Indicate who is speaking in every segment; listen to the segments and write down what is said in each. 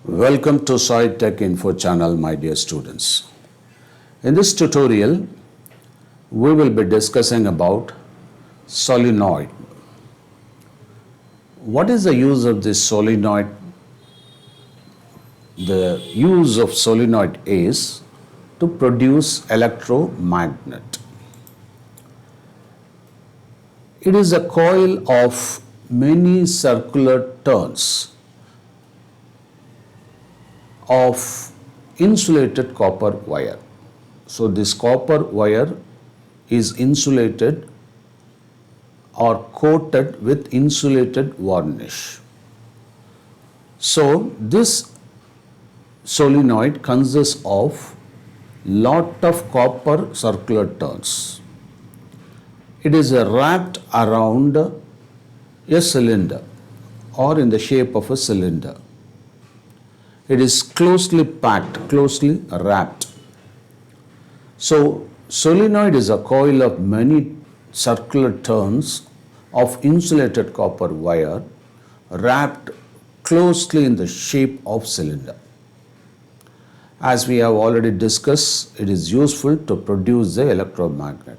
Speaker 1: Welcome to SciTech Info channel, my dear students. In this tutorial, we will be discussing about solenoid. What is the use of this solenoid? The use of solenoid is to produce electromagnet. It is a coil of many circular turns of insulated copper wire. So this copper wire is insulated or coated with insulated varnish. So this solenoid consists of lot of copper circular turns. It is wrapped around a cylinder or in the shape of a cylinder. It is closely packed, closely wrapped. So solenoid is a coil of many circular turns of insulated copper wire wrapped closely in the shape of cylinder. As we have already discussed, it is useful to produce the electromagnet.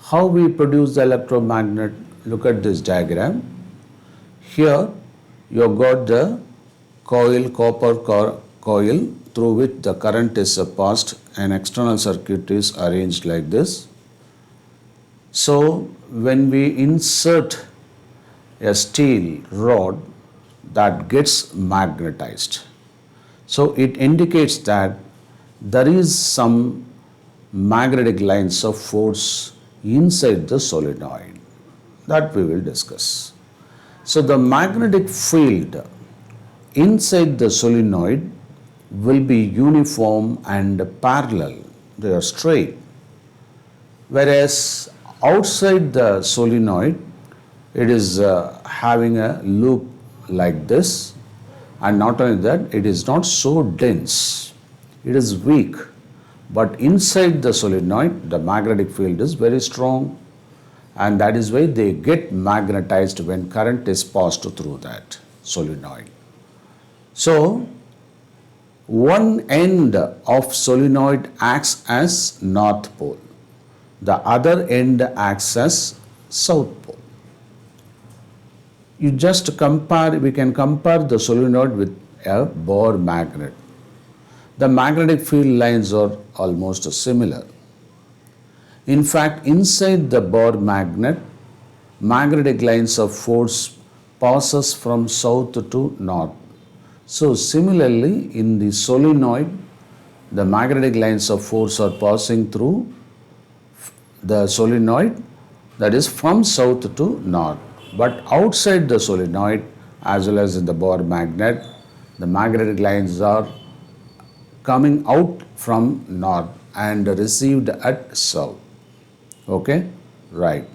Speaker 1: How we produce the electromagnet? Look at this diagram. Here you have got the copper coil through which the current is passed and external circuit is arranged like this. So when we insert a steel rod, that gets magnetized. So it indicates that there is some magnetic lines of force inside the solenoid that we will discuss. So the magnetic field inside the solenoid will be uniform and parallel, they are straight. Whereas outside the solenoid, it is having a loop like this, and not only that, it is not so dense, it is weak. But inside the solenoid, the magnetic field is very strong, and that is why they get magnetized when current is passed through that solenoid. So, one end of solenoid acts as north pole, the other end acts as south pole. We can compare the solenoid with a Bohr magnet. The magnetic field lines are almost similar. In fact, inside the Bohr magnet, magnetic lines of force passes from south to north. So similarly, in the solenoid, the magnetic lines of force are passing through the solenoid, that is from south to north. But outside the solenoid, as well as in the Bohr magnet, the magnetic lines are coming out from north and received at south. Okay? Right.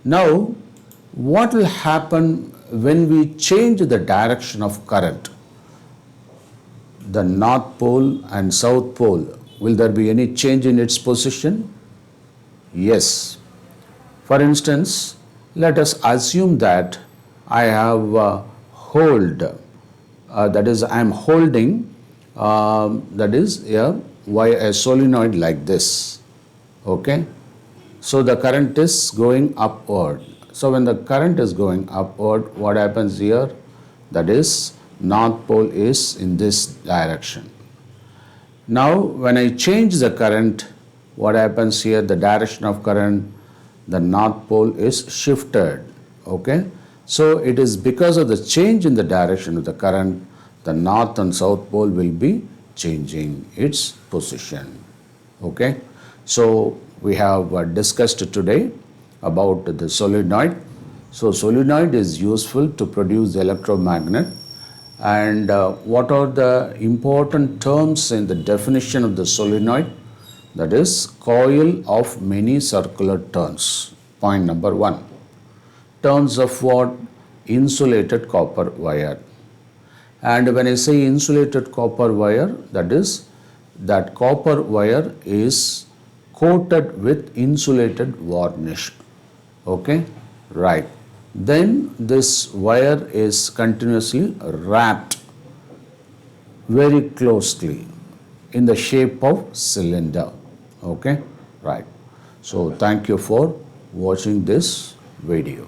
Speaker 1: Now, what will happen when we change the direction of current? The north pole and south pole, will there be any change in its position? Yes. For instance, let us assume that I have I am holding a solenoid like this. Okay. So the current is going upward. So when the current is going upward, what happens here? That is, north pole is in this direction. Now when I change the current, what happens here? The direction of current, the north pole is shifted. Okay. So it is because of the change in the direction of the current, the north and south pole will be changing its position. Okay. So we have discussed today about the solenoid. So solenoid is useful to produce the electromagnet. And what are the important terms in the definition of the solenoid? That is, coil of many circular turns. Point number 1. Turns of what? Insulated copper wire. And when I say insulated copper wire, that is, that copper wire is coated with insulated varnish. Okay? Right. Then this wire is continuously wrapped very closely in the shape of cylinder. Okay, right. So thank you for watching this video.